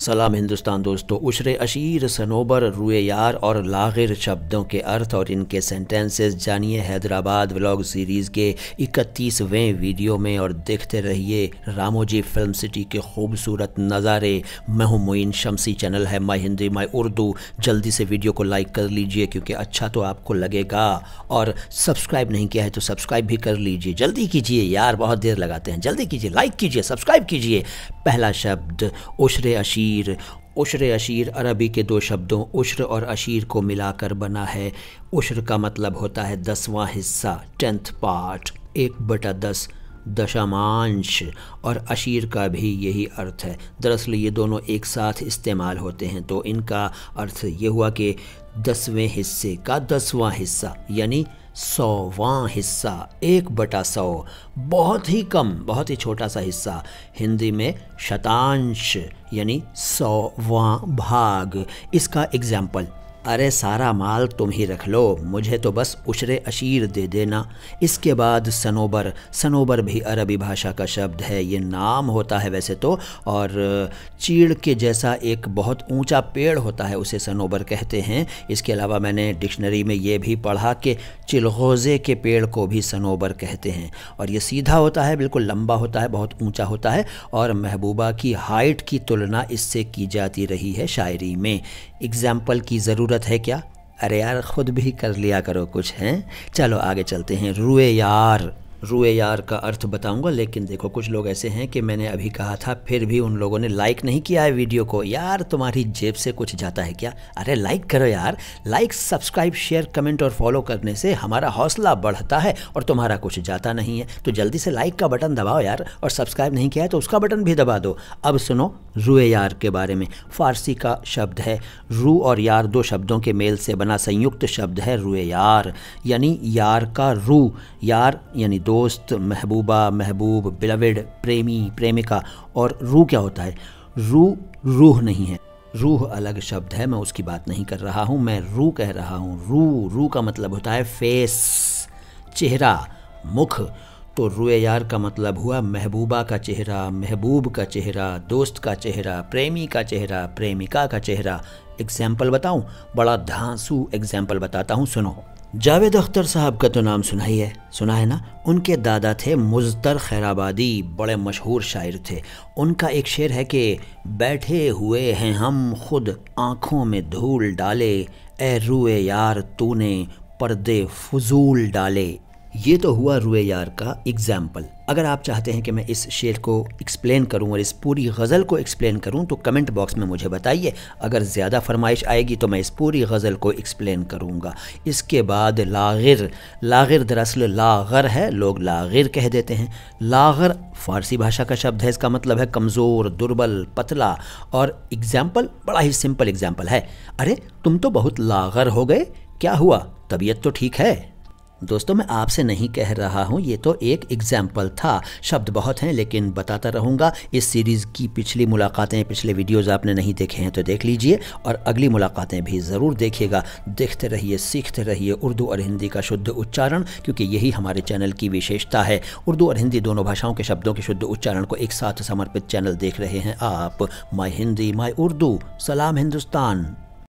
सलाम हिंदुस्तान दोस्तों। उशरे अशीर, सनोबर, रुए यार और लागिर शब्दों के अर्थ और इनके सेंटेंसेस जानिए हैदराबाद व्लॉग सीरीज़ के 31वें वीडियो में और देखते रहिए रामोजी फिल्म सिटी के खूबसूरत नज़ारे। मैं हूं मोइन शमसी, चैनल है माई हिंदी माई उर्दू। जल्दी से वीडियो को लाइक कर लीजिए क्योंकि अच्छा तो आपको लगेगा, और सब्सक्राइब नहीं किया है तो सब्सक्राइब भी कर लीजिए। जल्दी कीजिए यार, बहुत देर लगाते हैं। जल्दी कीजिए, लाइक कीजिए, सब्सक्राइब कीजिए। पहला शब्द उशरे अशीर। उशरे अशीर अरबी के दो शब्दों उश्र और अशीर को मिलाकर बना है। उश्र का मतलब होता है 10वां हिस्सा, 10th पार्ट, 1/10, दशमांश, और अशीर का भी यही अर्थ है। दरअसल ये दोनों एक साथ इस्तेमाल होते हैं, तो इनका अर्थ ये हुआ कि 10वें हिस्से का 10वां हिस्सा यानी 100वां हिस्सा, 1/100, बहुत ही कम, बहुत ही छोटा सा हिस्सा। हिंदी में शतांश यानी 100वां भाग। इसका एग्जाम्पल, अरे सारा माल तुम ही रख लो, मुझे तो बस उशरे अशीर दे देना। इसके बाद सनोबर। सनोबर भी अरबी भाषा का शब्द है। ये नाम होता है वैसे तो, और चीड़ के जैसा एक बहुत ऊंचा पेड़ होता है, उसे सनोबर कहते हैं। इसके अलावा मैंने डिक्शनरी में ये भी पढ़ा कि चिलगोज़े के पेड़ को भी सनोबर कहते हैं, और ये सीधा होता है, बिल्कुल लंबा होता है, बहुत ऊंचा होता है, और महबूबा की हाइट की तुलना इससे की जाती रही है शायरी में। एग्जाम्पल की ज़रूरत है क्या? अरे यार खुद भी कर लिया करो कुछ, हैं। चलो आगे चलते हैं। रुए यार। रुए यार का अर्थ बताऊंगा, लेकिन देखो कुछ लोग ऐसे हैं कि मैंने अभी कहा था फिर भी उन लोगों ने लाइक नहीं किया है वीडियो को। यार तुम्हारी जेब से कुछ जाता है क्या? अरे लाइक करो यार। लाइक, सब्सक्राइब, शेयर, कमेंट और फॉलो करने से हमारा हौसला बढ़ता है और तुम्हारा कुछ जाता नहीं है। तो जल्दी से लाइक का बटन दबाओ यार, और सब्सक्राइब नहीं किया है तो उसका बटन भी दबा दो। अब सुनो रुए यार के बारे में। फ़ारसी का शब्द है। रू और यार दो शब्दों के मेल से बना संयुक्त शब्द है रुए यार, यानी यार का रू। यार यानी दोस्त, महबूबा, महबूब, बिलवेड, प्रेमी, प्रेमिका। और रू क्या होता है? रू रूह नहीं है, रूह अलग शब्द है, मैं उसकी बात नहीं कर रहा हूँ, मैं रू कह रहा हूँ। रू का मतलब होता है फेस, चेहरा, मुख। तो रुए यार का मतलब हुआ महबूबा का चेहरा, महबूब का चेहरा, दोस्त का चेहरा, प्रेमी का चेहरा, प्रेमिका का चेहरा। एग्जाम्पल बताऊं? बड़ा धांसू एग्जाम्पल बताता हूं, सुनो। जावेद अख्तर साहब का तो नाम सुना है ना? उनके दादा थे मुज़्तर खैराबादी, बड़े मशहूर शायर थे। उनका एक शेर है कि बैठे हुए हैं हम खुद आँखों में धूल डाले, ए रुए यार तूने पर्दे फजूल डाले। ये तो हुआ रुए यार का एग्जाम्पल। अगर आप चाहते हैं कि मैं इस शेर को एक्सप्लेन करूं और इस पूरी गज़ल को एक्सप्लेन करूं तो कमेंट बॉक्स में मुझे बताइए। अगर ज़्यादा फरमाइश आएगी तो मैं इस पूरी गज़ल को एक्सप्लेन करूंगा। इसके बाद लागिर। लागिर दरअसल लागर है, लोग लागिर कह देते हैं। लागर फ़ारसी भाषा का शब्द है। इसका मतलब है कमज़ोर, दुर्बल, पतला। और एग्जाम्पल बड़ा ही सिंपल एग्जाम्पल है। अरे तुम तो बहुत लागर हो गए, क्या हुआ? तबीयत तो ठीक है? दोस्तों मैं आपसे नहीं कह रहा हूँ, ये तो एक एग्जाम्पल था। शब्द बहुत हैं लेकिन बताता रहूँगा। इस सीरीज़ की पिछली मुलाकातें, पिछले वीडियोज़ आपने नहीं देखे हैं तो देख लीजिए, और अगली मुलाकातें भी ज़रूर देखिएगा। देखते रहिए, सीखते रहिए उर्दू और हिंदी का शुद्ध उच्चारण, क्योंकि यही हमारे चैनल की विशेषता है। उर्दू और हिंदी दोनों भाषाओं के शब्दों के शुद्ध उच्चारण को एक साथ समर्पित चैनल देख रहे हैं आप, माई हिंदी माई उर्दू। सलाम हिंदुस्तान।